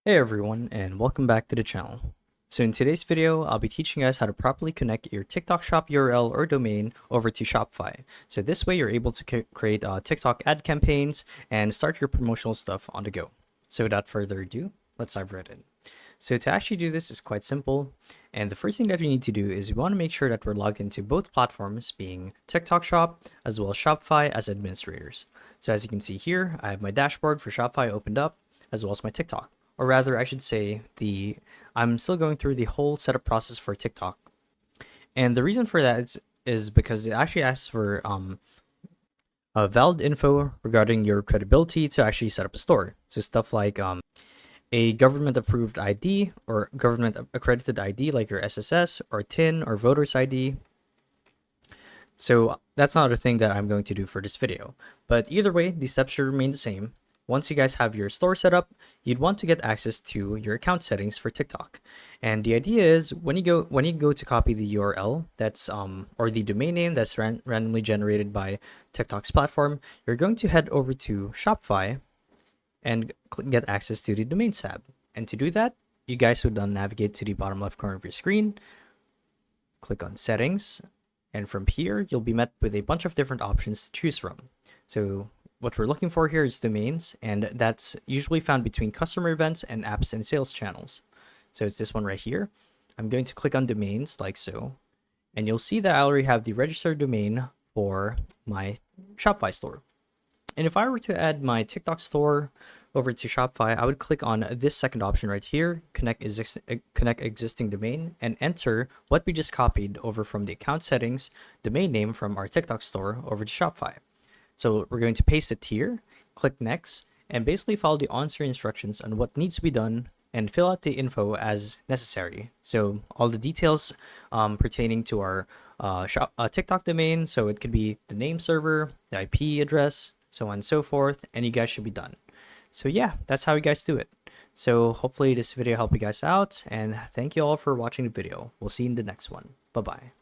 Hey everyone, and welcome back to the channel. So in today's video, I'll be teaching you guys how to properly connect your TikTok shop URL or domain over to Shopify. So this way you're able to create TikTok ad campaigns and start your promotional stuff on the go. So without further ado, let's dive right in. So to actually do this is quite simple. And the first thing that we need to do is we want to make sure that we're logged into both platforms, being TikTok Shop as well as Shopify as administrators. So as you can see here, I have my dashboard for Shopify opened up as well as my TikTok. Or rather, I should say I'm still going through the whole setup process for TikTok. And the reason for that is because it actually asks for valid info regarding your credibility to actually set up a store. So stuff like a government approved ID or government accredited ID like your SSS or TIN or voter's ID. So that's not a thing that I'm going to do for this video. But either way, the steps should remain the same. Once you guys have your store set up, you'd want to get access to your account settings for TikTok. And the idea is when you go to copy the URL that's or the domain name that's randomly generated by TikTok's platform, you're going to head over to Shopify and get access to the domains tab. And to do that, you guys would then navigate to the bottom left corner of your screen, click on settings, and from here you'll be met with a bunch of different options to choose from. So what we're looking for here is domains, and that's usually found between customer events and apps and sales channels. So it's this one right here. I'm going to click on domains like so, and you'll see that I already have the registered domain for my Shopify store. And if I were to add my TikTok store over to Shopify, I would click on this second option right here, connect existing domain, and enter what we just copied over from the account settings domain name from our TikTok store over to Shopify. So we're going to paste it here, click next, and basically follow the on-screen instructions on what needs to be done and fill out the info as necessary. So all the details pertaining to our TikTok domain, so it could be the name server, the IP address, so on and so forth, and you guys should be done. So yeah, that's how you guys do it. So hopefully this video helped you guys out, and thank you all for watching the video. We'll see you in the next one. Bye-bye.